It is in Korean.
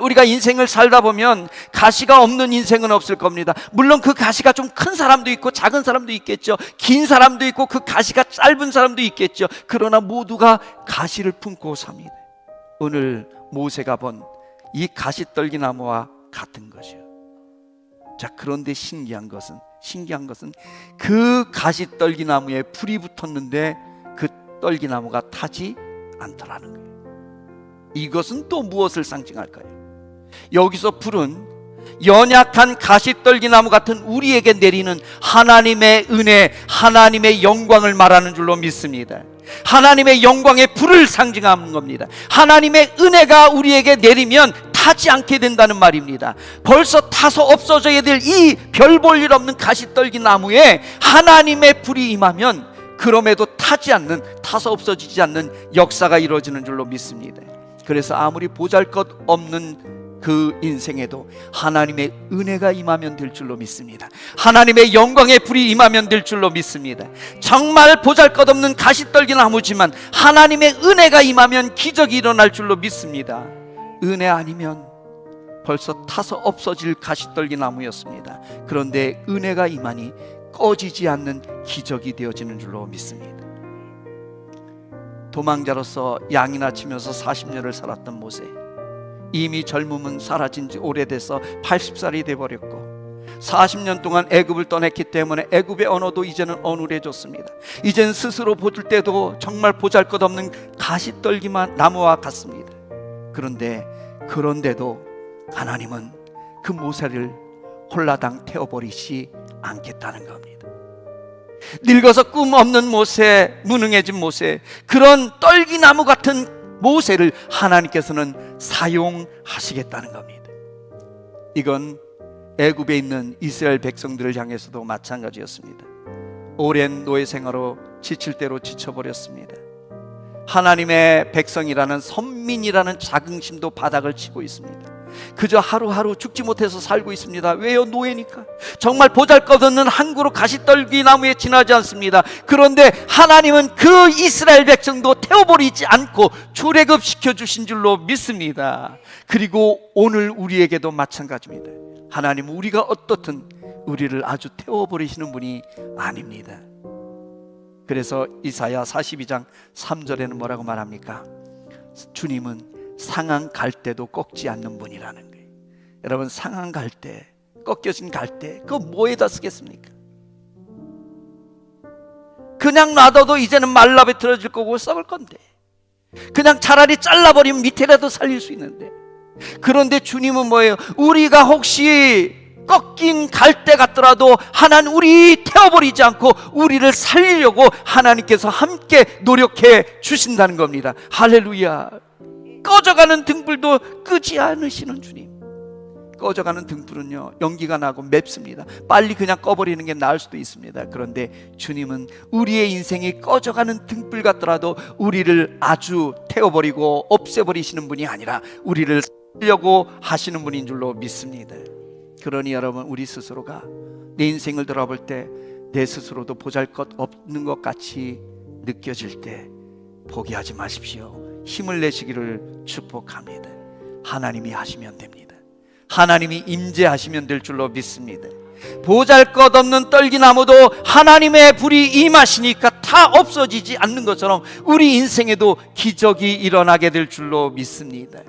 우리가 인생을 살다 보면 가시가 없는 인생은 없을 겁니다. 물론 그 가시가 좀 큰 사람도 있고 작은 사람도 있겠죠. 긴 사람도 있고 그 가시가 짧은 사람도 있겠죠. 그러나 모두가 가시를 품고 삽니다. 오늘 모세가 본 이 가시떨기나무와 같은 것이요. 자, 그런데 신기한 것은 그 가시떨기나무에 불이 붙었는데 그 떨기나무가 타지 않더라는 거예요. 이것은 또 무엇을 상징할까요? 여기서 불은 연약한 가시떨기나무 같은 우리에게 내리는 하나님의 은혜, 하나님의 영광을 말하는 줄로 믿습니다. 하나님의 영광의 불을 상징하는 겁니다. 하나님의 은혜가 우리에게 내리면 타지 않게 된다는 말입니다. 벌써 타서 없어져야 될 이 별 볼 일 없는 가시떨기나무에 하나님의 불이 임하면 그럼에도 타지 않는, 타서 없어지지 않는 역사가 이루어지는 줄로 믿습니다. 그래서 아무리 보잘것없는 그 인생에도 하나님의 은혜가 임하면 될 줄로 믿습니다. 하나님의 영광의 불이 임하면 될 줄로 믿습니다. 정말 보잘것없는 가시떨기나무지만 하나님의 은혜가 임하면 기적이 일어날 줄로 믿습니다. 은혜 아니면 벌써 타서 없어질 가시떨기나무였습니다. 그런데 은혜가 임하니 꺼지지 않는 기적이 되어지는 줄로 믿습니다. 도망자로서 양이나 치면서 40년을 살았던 모세, 이미 젊음은 사라진 지 오래돼서 80살이 돼버렸고 40년 동안 애굽을 떠났기 때문에 애굽의 언어도 이제는 어눌해졌습니다. 이제는 스스로 볼 때도 정말 보잘것없는 가시떨기만 나무와 같습니다. 그런데도 하나님은 그 모세를 홀라당 태워버리지 않겠다는 겁니다. 늙어서 꿈 없는 모세, 무능해진 모세, 그런 떨기나무 같은 모세를 하나님께서는 사용하시겠다는 겁니다. 이건 애굽에 있는 이스라엘 백성들을 향해서도 마찬가지였습니다. 오랜 노예 생활로 지칠 대로 지쳐버렸습니다. 하나님의 백성이라는 선민이라는 자긍심도 바닥을 치고 있습니다. 그저 하루하루 죽지 못해서 살고 있습니다. 왜요? 노예니까. 정말 보잘것없는 한 그루 가시떨기나무에 지나지 않습니다. 그런데 하나님은 그 이스라엘 백성도 태워버리지 않고 출애굽시켜 주신 줄로 믿습니다. 그리고 오늘 우리에게도 마찬가지입니다. 하나님은 우리가 어떻든 우리를 아주 태워버리시는 분이 아닙니다. 그래서 이사야 42장 3절에는 뭐라고 말합니까? 주님은 상한 갈대도 꺾지 않는 분이라는 거예요. 여러분, 상한 갈대, 꺾여진 갈대, 그거 뭐에다 쓰겠습니까? 그냥 놔둬도 이제는 말라 비틀어질 거고 썩을 건데, 그냥 차라리 잘라버리면 밑에라도 살릴 수 있는데, 그런데 주님은 뭐예요? 우리가 혹시 꺾인 갈대 같더라도 하나님 우리 태워버리지 않고 우리를 살리려고 하나님께서 함께 노력해 주신다는 겁니다. 할렐루야. 꺼져가는 등불도 끄지 않으시는 주님. 꺼져가는 등불은요, 연기가 나고 맵습니다. 빨리 그냥 꺼버리는 게 나을 수도 있습니다. 그런데 주님은 우리의 인생이 꺼져가는 등불 같더라도 우리를 아주 태워버리고 없애버리시는 분이 아니라 우리를 살려고 하시는 분인 줄로 믿습니다. 그러니 여러분, 우리 스스로가 내 인생을 돌아볼 때 내 스스로도 보잘것없는 것 같이 느껴질 때 포기하지 마십시오. 힘을 내시기를 축복합니다. 하나님이 하시면 됩니다. 하나님이 임재하시면 될 줄로 믿습니다. 보잘것없는 떨기나무도 하나님의 불이 임하시니까 다 없어지지 않는 것처럼 우리 인생에도 기적이 일어나게 될 줄로 믿습니다.